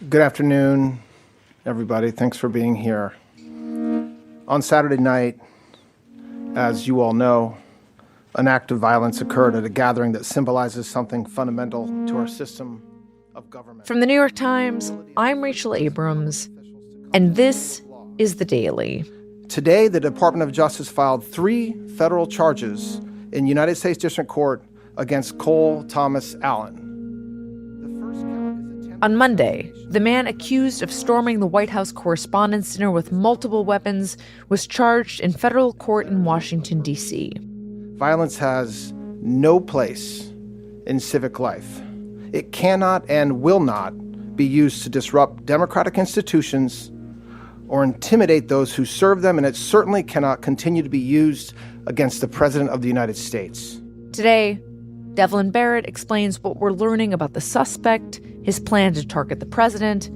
Good afternoon, everybody. Thanks for being here. On Saturday night, as you all know, an act of violence occurred at a gathering that symbolizes something fundamental to our system of government. From the New York Times, I'm Rachel Abrams, and this is The Daily. Today, the Department of Justice filed 3 federal charges in United States District Court against Cole Thomas Allen. On Monday, the man accused of storming the White House Correspondents' Dinner with multiple weapons was charged in federal court in Washington, D.C. Violence has no place in civic life. It cannot and will not be used to disrupt democratic institutions or intimidate those who serve them, and it certainly cannot continue to be used against the President of the United States. Today, Devlin Barrett explains what we're learning about the suspect, his plan to target the president,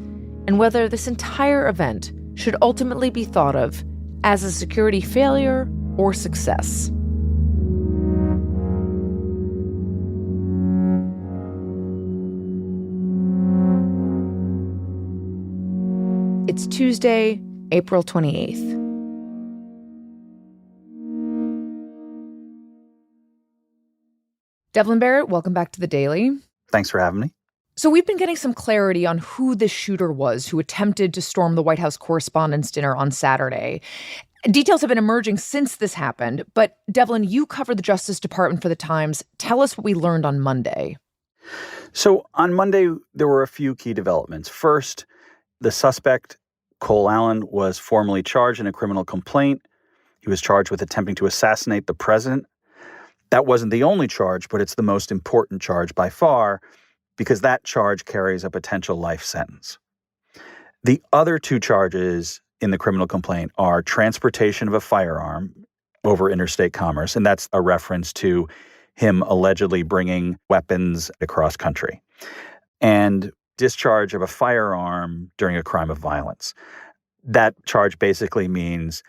and whether this entire event should ultimately be thought of as a security failure or success. It's Tuesday, April 28th. Devlin Barrett, welcome back to The Daily. Thanks for having me. So we've been getting some clarity on who the shooter was who attempted to storm the White House Correspondents' Dinner on Saturday. Details have been emerging since this happened, but Devlin, you covered the Justice Department for The Times. Tell us what we learned on Monday. So on Monday, there were a few key developments. First, the suspect, Cole Allen, was formally charged in a criminal complaint. He was charged with attempting to assassinate the president. That wasn't the only charge, but it's the most important charge by far, because that charge carries a potential life sentence. The other 2 charges in the criminal complaint are transportation of a firearm over interstate commerce, and that's a reference to him allegedly bringing weapons across country, and discharge of a firearm during a crime of violence. That charge basically means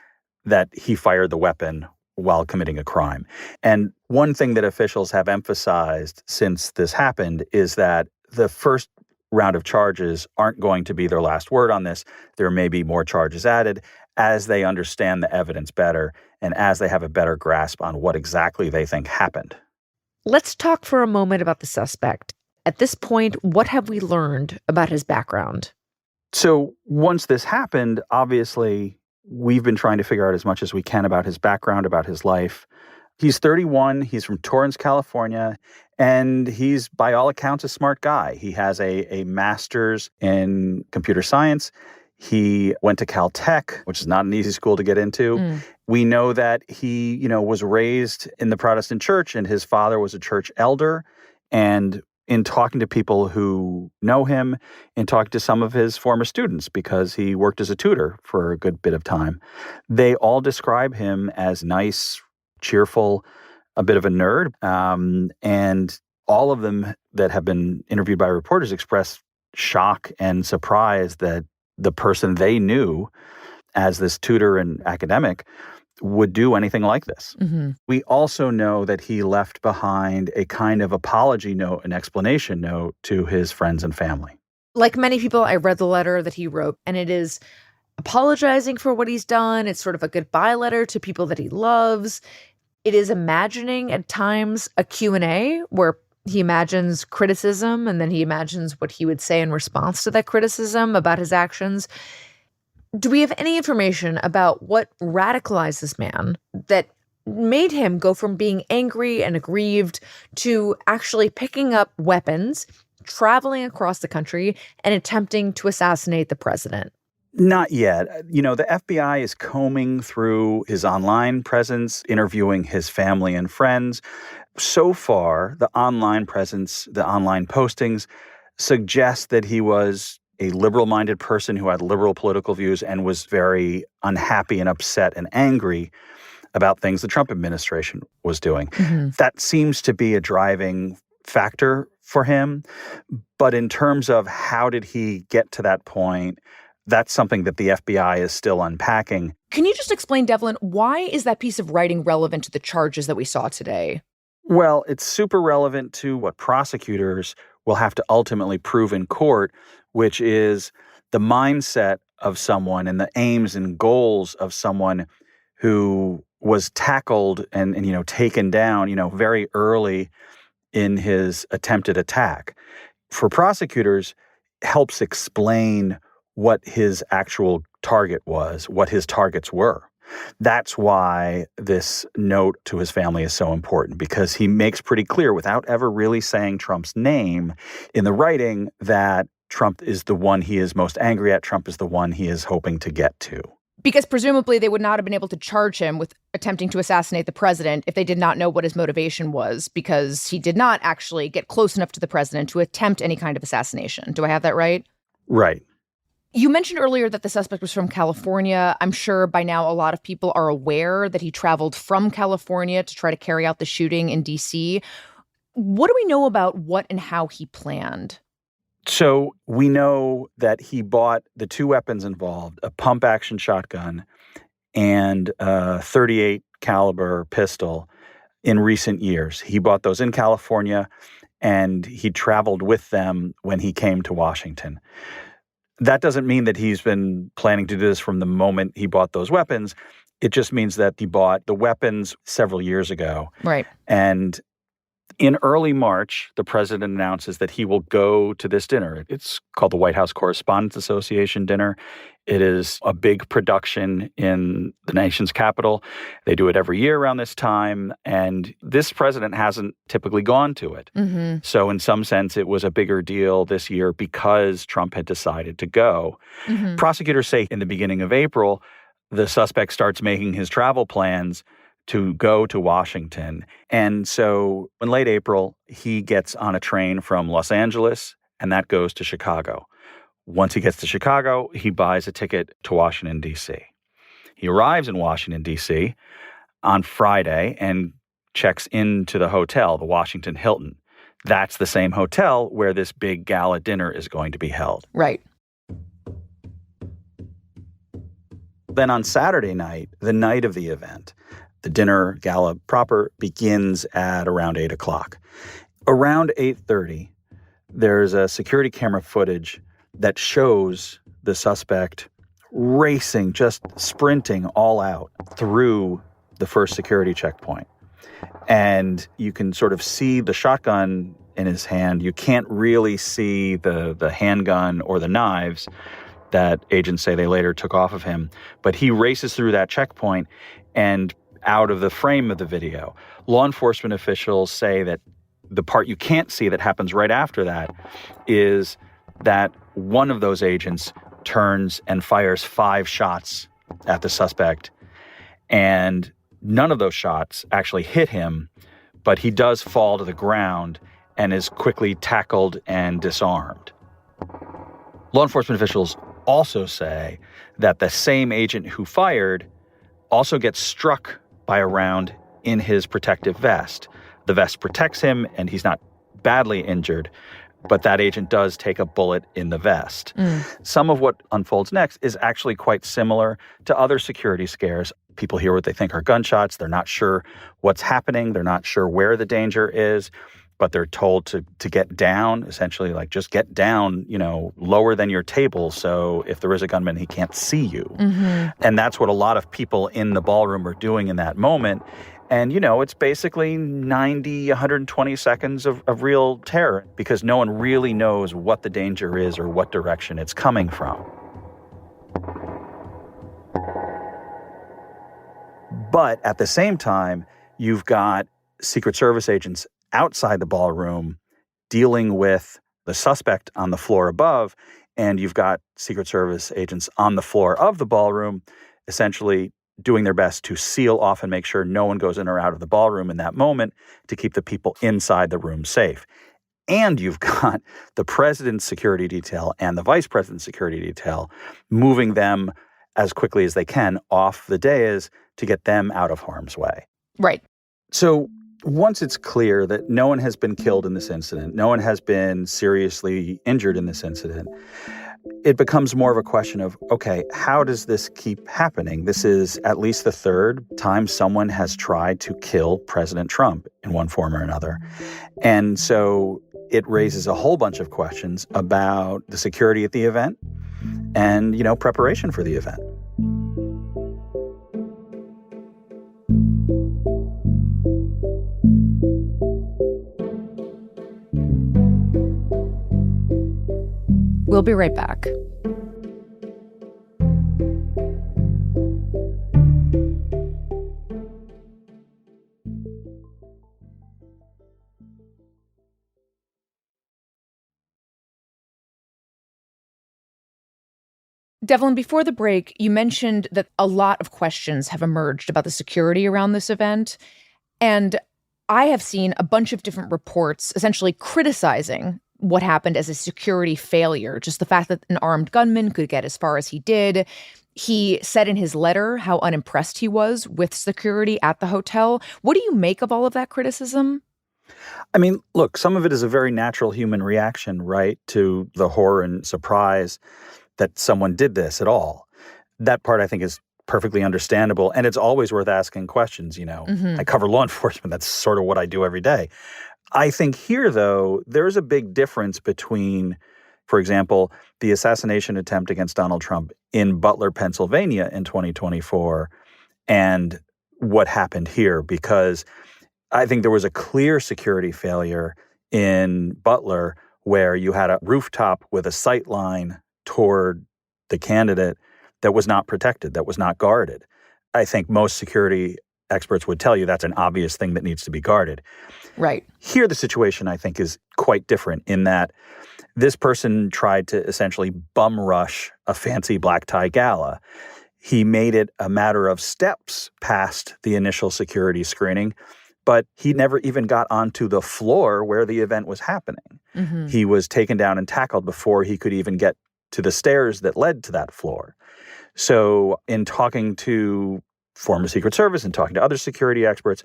that he fired the weapon while committing a crime. And one thing that officials have emphasized since this happened is that the first round of charges aren't going to be their last word on this. There may be more charges added as they understand the evidence better and as they have a better grasp on what exactly they think happened. Let's talk for a moment about the suspect. At this point, what have we learned about his background? So once this happened, obviously, we've been trying to figure out as much as we can about his background, about his life. He's 31. He's from Torrance, California, and he's, by all accounts, a smart guy. He has a master's in computer science. He went to Caltech, which is not an easy school to get into. We know that he, was raised in the Protestant church, and his father was a church elder. And in talking to people who know him, in talking to some of his former students, because he worked as a tutor for a good bit of time, they all describe him as nice, cheerful, a bit of a nerd. And all of them that have been interviewed by reporters express shock and surprise that the person they knew as this tutor and academic would do anything like this. Mm-hmm. We also know that he left behind a kind of apology note, an explanation note to his friends and family. Like many people, I read the letter that he wrote, and it is apologizing for what he's done. It's sort of a goodbye letter to people that he loves. It is imagining at times a Q&A where he imagines criticism, and then he imagines what he would say in response to that criticism about his actions. Do we have any information about what radicalized this man that made him go from being angry and aggrieved to actually picking up weapons, traveling across the country, and attempting to assassinate the president? Not yet. The FBI is combing through his online presence, interviewing his family and friends. So far, the online presence, the online postings suggest that he was a liberal-minded person who had liberal political views and was very unhappy and upset and angry about things the Trump administration was doing. Mm-hmm. That seems to be a driving factor for him. But in terms of how did he get to that point, that's something that the FBI is still unpacking. Can you just explain, Devlin, why is that piece of writing relevant to the charges that we saw today? Well, it's super relevant to what prosecutors will have to ultimately prove in court, which is the mindset of someone and the aims and goals of someone who was tackled and taken down, very early in his attempted attack. For prosecutors, helps explain what his actual target was, what his targets were. That's why this note to his family is so important, because he makes pretty clear, without ever really saying Trump's name in the writing, that Trump is the one he is most angry at. Trump is the one he is hoping to get to. Because presumably they would not have been able to charge him with attempting to assassinate the president if they did not know what his motivation was, because he did not actually get close enough to the president to attempt any kind of assassination. Do I have that right? Right. You mentioned earlier that the suspect was from California. I'm sure by now a lot of people are aware that he traveled from California to try to carry out the shooting in D.C. What do we know about what and how he planned? So we know that he bought the two weapons involved, a pump-action shotgun and a .38 caliber pistol, in recent years. He bought those in California, and he traveled with them when he came to Washington. That doesn't mean that he's been planning to do this from the moment he bought those weapons. It just means that he bought the weapons several years ago. Right. And in early March, the president announces that he will go to this dinner. It's called the White House Correspondents Association dinner. It is a big production in the nation's capital. They do it every year around this time, and this president hasn't typically gone to it. Mm-hmm. So in some sense, it was a bigger deal this year because Trump had decided to go. Mm-hmm. Prosecutors say in the beginning of April, the suspect starts making his travel plans to go to Washington. And so in late April, he gets on a train from Los Angeles, and that goes to Chicago. Once he gets to Chicago, he buys a ticket to Washington, D.C. He arrives in Washington, D.C. on Friday and checks into the hotel, the Washington Hilton. That's the same hotel where this big gala dinner is going to be held. Right. Then on Saturday night, the night of the event, the dinner gala proper begins at around 8 o'clock. Around 8:30, there's a security camera footage that shows the suspect racing, just sprinting all out through the first security checkpoint. And you can sort of see the shotgun in his hand. You can't really see the handgun or the knives that agents say they later took off of him. But he races through that checkpoint and out of the frame of the video. Law enforcement officials say that the part you can't see that happens right after that is that one of those agents turns and fires 5 shots at the suspect, and none of those shots actually hit him, but he does fall to the ground and is quickly tackled and disarmed. Law enforcement officials also say that the same agent who fired also gets struck by a round in his protective vest. The vest protects him, and he's not badly injured, but that agent does take a bullet in the vest. Some of what unfolds next is actually quite similar to other security scares. People hear what they think are gunshots. They're not sure what's happening. They're not sure where the danger is, but they're told to get down, essentially like just get down, lower than your table. So if there is a gunman, he can't see you. Mm-hmm. And that's what a lot of people in the ballroom are doing in that moment. And, it's basically 90, 120 seconds of real terror because no one really knows what the danger is or what direction it's coming from. But at the same time, you've got Secret Service agents outside the ballroom dealing with the suspect on the floor above, and you've got Secret Service agents on the floor of the ballroom essentially doing their best to seal off and make sure no one goes in or out of the ballroom in that moment to keep the people inside the room safe. And you've got the president's security detail and the vice president's security detail moving them as quickly as they can off the dais to get them out of harm's way. Right. So once it's clear that no one has been killed in this incident, no one has been seriously injured in this incident, it becomes more of a question of, okay, how does this keep happening? This is at least the third time someone has tried to kill President Trump in one form or another. And so it raises a whole bunch of questions about the security at the event and, preparation for the event. We'll be right back. Devlin, before the break, you mentioned that a lot of questions have emerged about the security around this event. And I have seen a bunch of different reports essentially criticizing what happened as a security failure, just the fact that an armed gunman could get as far as he did. He said in his letter how unimpressed he was with security at the hotel. What do you make of all of that criticism? I mean, look, some of it is a very natural human reaction, right, to the horror and surprise that someone did this at all. That part, I think, is perfectly understandable. And it's always worth asking questions, I cover law enforcement. That's sort of what I do every day. I think here, though, there's a big difference between, for example, the assassination attempt against Donald Trump in Butler, Pennsylvania in 2024 and what happened here, because I think there was a clear security failure in Butler where you had a rooftop with a sight line toward the candidate that was not protected, that was not guarded. I think most security experts would tell you that's an obvious thing that needs to be guarded. Right. Here, the situation, I think, is quite different in that this person tried to essentially bum rush a fancy black tie gala. He made it a matter of steps past the initial security screening, but he never even got onto the floor where the event was happening. Mm-hmm. He was taken down and tackled before he could even get to the stairs that led to that floor. So in talking to former Secret Service and talking to other security experts,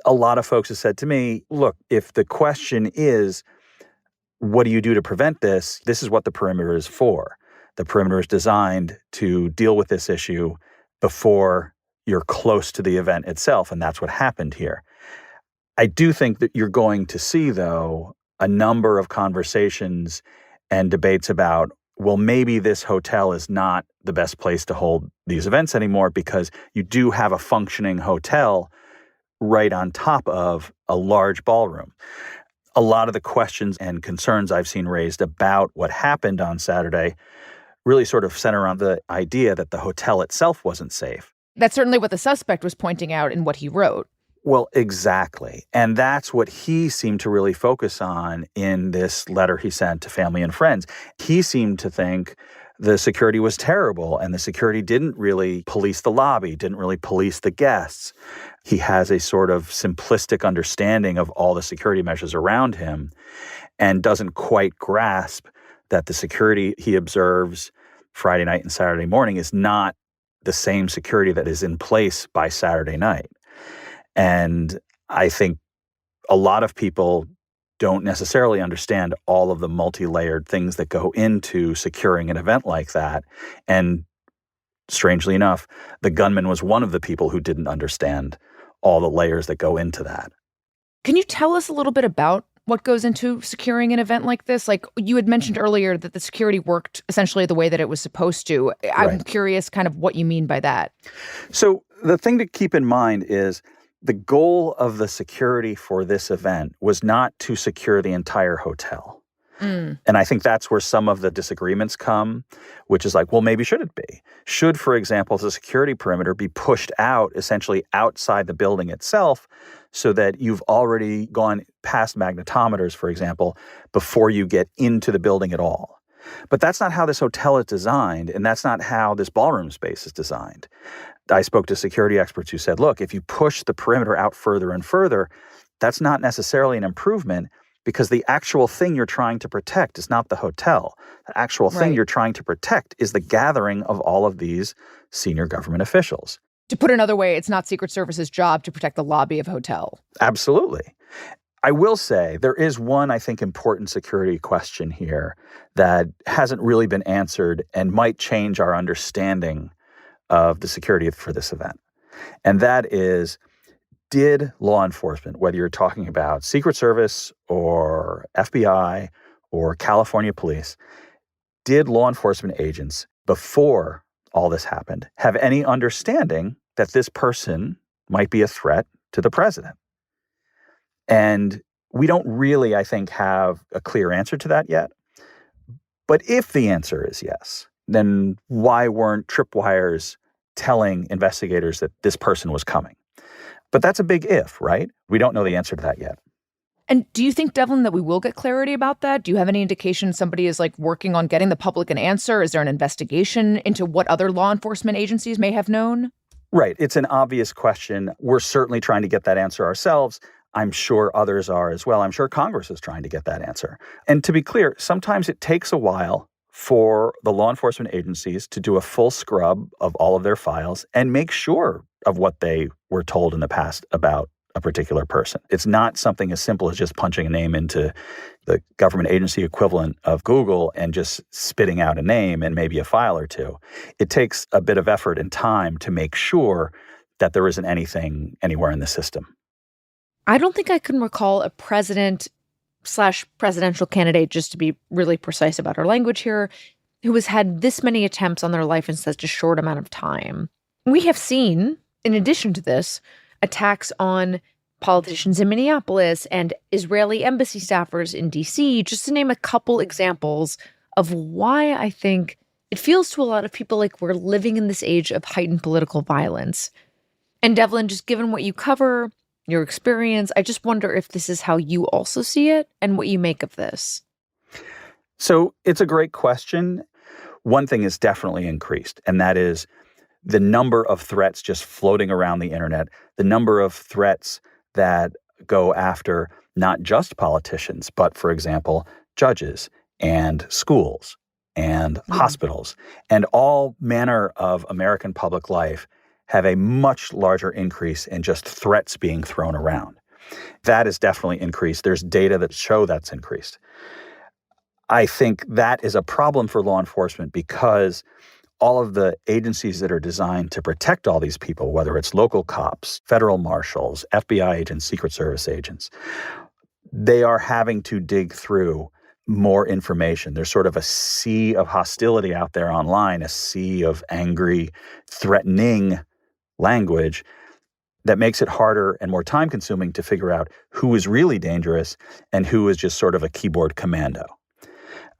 a lot of folks have said to me, look, if the question is, what do you do to prevent this? This is what the perimeter is for. The perimeter is designed to deal with this issue before you're close to the event itself, and that's what happened here. I do think that you're going to see, though, a number of conversations and debates about, well, maybe this hotel is not the best place to hold these events anymore because you do have a functioning hotel right on top of a large ballroom. A lot of the questions and concerns I've seen raised about what happened on Saturday really sort of center around the idea that the hotel itself wasn't safe. That's certainly what the suspect was pointing out in what he wrote. Well, exactly. And that's what he seemed to really focus on in this letter he sent to family and friends. He seemed to think the security was terrible and the security didn't really police the lobby, didn't really police the guests. He has a sort of simplistic understanding of all the security measures around him and doesn't quite grasp that the security he observes Friday night and Saturday morning is not the same security that is in place by Saturday night. And I think a lot of people don't necessarily understand all of the multi-layered things that go into securing an event like that. And strangely enough, the gunman was one of the people who didn't understand all the layers that go into that. Can you tell us a little bit about what goes into securing an event like this? Like you had mentioned earlier that the security worked essentially the way that it was supposed to. I'm curious kind of what you mean by that. So the thing to keep in mind is the goal of the security for this event was not to secure the entire hotel. And I think that's where some of the disagreements come, which is like, well, maybe should it be? Should, for example, the security perimeter be pushed out essentially outside the building itself so that you've already gone past magnetometers, for example, before you get into the building at all? But that's not how this hotel is designed, and that's not how this ballroom space is designed. I spoke to security experts who said, look, if you push the perimeter out further and further, that's not necessarily an improvement because the actual thing you're trying to protect is not the hotel. The actual thing you're trying to protect is the gathering of all of these senior government officials. To put another way, it's not Secret Service's job to protect the lobby of a hotel. Absolutely. I will say there is one, I think, important security question here that hasn't really been answered and might change our understanding of the security for this event. And that is, Did law enforcement, whether you're talking about Secret Service or FBI or California police, did law enforcement agents before all this happened have any understanding that this person might be a threat to the president? And we don't really, I think, have a clear answer to that yet. But if the answer is yes, then why weren't tripwires telling investigators that this person was coming? But that's a big if, right? We don't know the answer to that yet. And do you think, Devlin, that we will get clarity about that? Do you have any indication somebody is working on getting the public an answer? Is there an investigation into what other law enforcement agencies may have known? Right. It's an obvious question. We're certainly trying to get that answer ourselves. I'm sure others are as well. I'm sure Congress is trying to get that answer. And to be clear, sometimes it takes a while for the law enforcement agencies to do a full scrub of all of their files and make sure of what they were told in the past about a particular person. It's not something as simple as just punching a name into the government agency equivalent of Google and just spitting out a name and maybe a file or two. It takes a bit of effort and time to make sure that there isn't anything anywhere in the system. I don't think I can recall a president/presidential candidate, just to be really precise about our language here, who has had this many attempts on their life in such a short amount of time. We have seen, in addition to this, attacks on politicians in Minneapolis and Israeli embassy staffers in D.C., just to name a couple examples of why I think it feels to a lot of people like we're living in this age of heightened political violence. And Devlin, just given what you cover, your experience, I just wonder if this is how you also see it and what you make of this. So it's a great question. One thing is definitely increased, and that is the number of threats just floating around the internet, the number of threats that go after not just politicians, but, for example, judges and schools and hospitals and all manner of American public life have a much larger increase in just threats being thrown around. That is definitely increased. There's data that show that's increased. I think that is a problem for law enforcement because all of the agencies that are designed to protect all these people, whether it's local cops, federal marshals, FBI agents, Secret Service agents, they are having to dig through more information. There's sort of a sea of hostility out there online, a sea of angry, threatening language that makes it harder and more time-consuming to figure out who is really dangerous and who is just sort of a keyboard commando.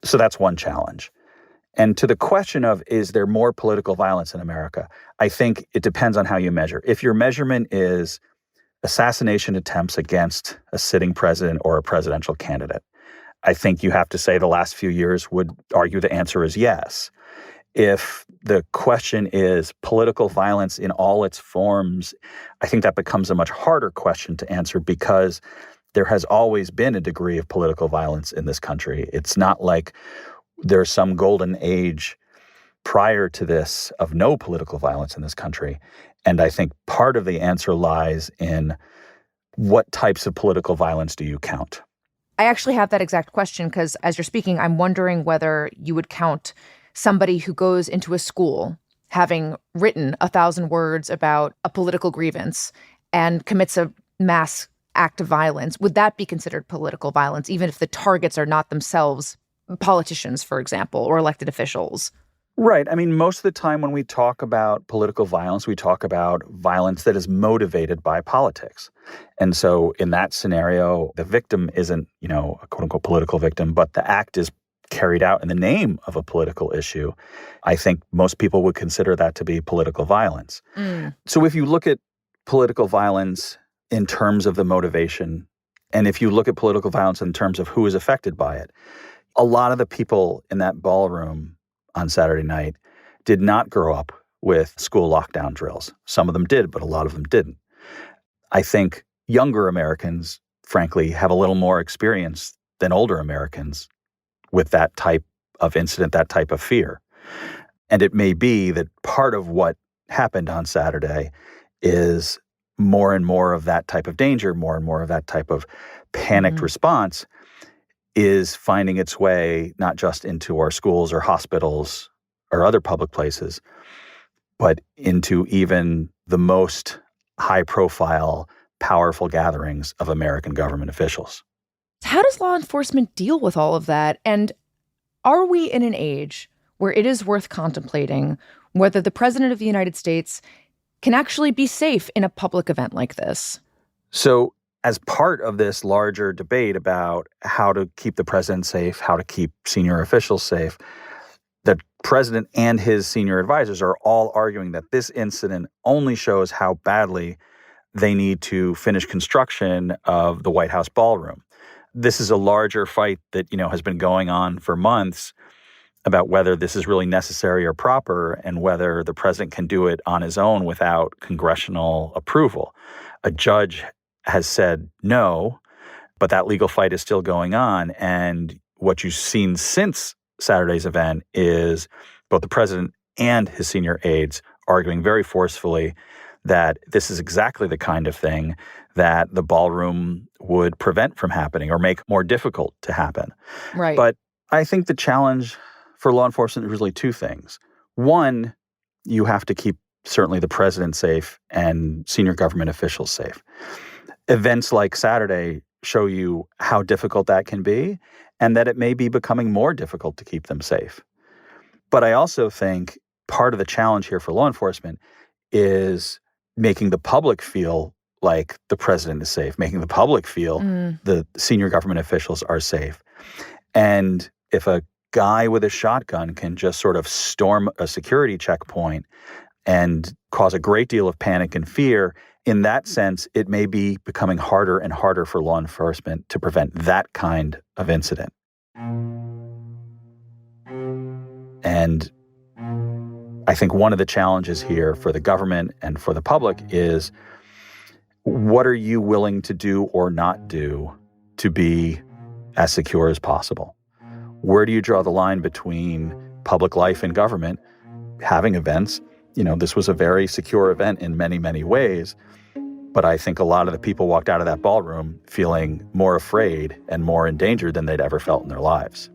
So that's one challenge. And to the question of, is there more political violence in America? I think it depends on how you measure. If your measurement is assassination attempts against a sitting president or a presidential candidate, I think you have to say the last few years would argue the answer is yes. If the question is political violence in all its forms, I think that becomes a much harder question to answer because there has always been a degree of political violence in this country. It's not like there's some golden age prior to this of no political violence in this country. And I think part of the answer lies in what types of political violence do you count? I actually have that exact question because as you're speaking, I'm wondering whether you would count somebody who goes into a school having written 1,000 words about a political grievance and commits a mass act of violence. Would that be considered political violence, even if the targets are not themselves politicians, for example, or elected officials? Right. I mean, most of the time when we talk about political violence, we talk about violence that is motivated by politics. And so in that scenario, the victim isn't, a quote unquote political victim, but the act is carried out in the name of a political issue. I think most people would consider that to be political violence. So if you look at political violence in terms of the motivation, and if you look at political violence in terms of who is affected by it, a lot of the people in that ballroom on Saturday night did not grow up with school lockdown drills. Some of them did, but a lot of them didn't. I think younger Americans, frankly, have a little more experience than older Americans with that type of incident, that type of fear. And it may be that part of what happened on Saturday is more and more of that type of danger, more and more of that type of panicked response is finding its way not just into our schools or hospitals or other public places, but into even the most high-profile powerful gatherings of American government officials. How does law enforcement deal with all of that? And are we in an age where it is worth contemplating whether the president of the United States can actually be safe in a public event like this? So as part of this larger debate about how to keep the president safe, how to keep senior officials safe, the president and his senior advisors are all arguing that this incident only shows how badly they need to finish construction of the White House ballroom. This is a larger fight that, has been going on for months about whether this is really necessary or proper and whether the president can do it on his own without congressional approval. A judge has said no, but that legal fight is still going on. And what you've seen since Saturday's event is both the president and his senior aides arguing very forcefully that this is exactly the kind of thing that the ballroom would prevent from happening or make more difficult to happen. Right. But I think the challenge for law enforcement is really two things. One, you have to keep certainly the president safe and senior government officials safe. Events like Saturday show you how difficult that can be and that it may be becoming more difficult to keep them safe. But I also think part of the challenge here for law enforcement is making the public feel like the president is safe, making the public feel the senior government officials are safe. And if a guy with a shotgun can just sort of storm a security checkpoint and cause a great deal of panic and fear, in that sense, it may be becoming harder and harder for law enforcement to prevent that kind of incident. And I think one of the challenges here for the government and for the public is, what are you willing to do or not do to be as secure as possible? Where do you draw the line between public life and government, having events? This was a very secure event in many, many ways. But I think a lot of the people walked out of that ballroom feeling more afraid and more endangered than they'd ever felt in their lives.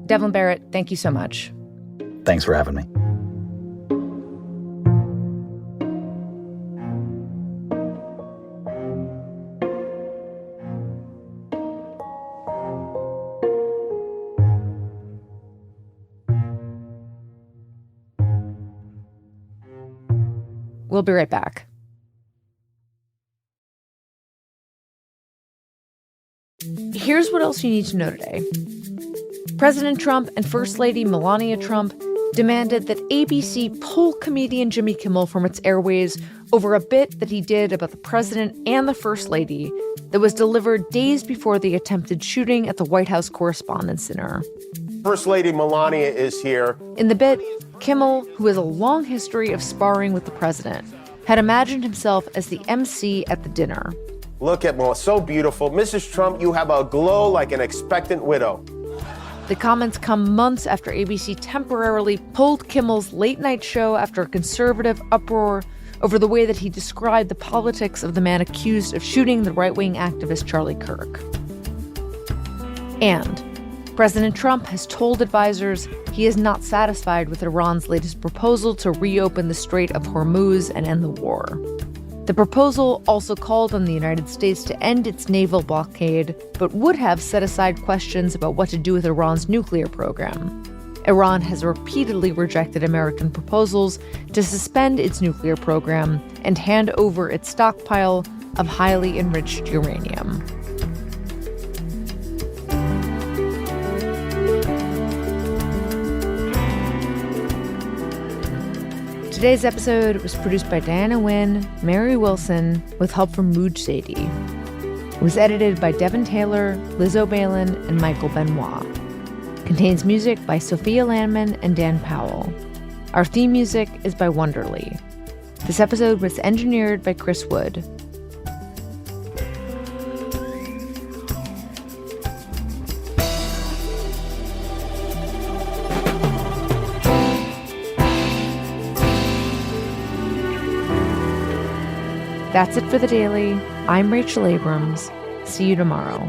Devlin Barrett, thank you so much. Thanks for having me. We'll be right back. Here's what else you need to know today. President Trump and First Lady Melania Trump demanded that ABC pull comedian Jimmy Kimmel from its airways over a bit that he did about the president and the First Lady that was delivered days before the attempted shooting at the White House Correspondents' Dinner. First Lady Melania is here. In the bit, Kimmel, who has a long history of sparring with the president, had imagined himself as the MC at the dinner. Look at Melania, so beautiful. Mrs. Trump, you have a glow like an expectant widow. The comments come months after ABC temporarily pulled Kimmel's late-night show after a conservative uproar over the way that he described the politics of the man accused of shooting the right-wing activist Charlie Kirk. And President Trump has told advisors he is not satisfied with Iran's latest proposal to reopen the Strait of Hormuz and end the war. The proposal also called on the United States to end its naval blockade, but would have set aside questions about what to do with Iran's nuclear program. Iran has repeatedly rejected American proposals to suspend its nuclear program and hand over its stockpile of highly enriched uranium. Today's episode was produced by Diana Nguyen, Mary Wilson, with help from Mooj Sadie. It was edited by Devin Taylor, Liz O'Balin, and Michael Benoit. Contains music by Sophia Landman and Dan Powell. Our theme music is by Wonderly. This episode was engineered by Chris Wood. That's it for The Daily. I'm Rachel Abrams. See you tomorrow.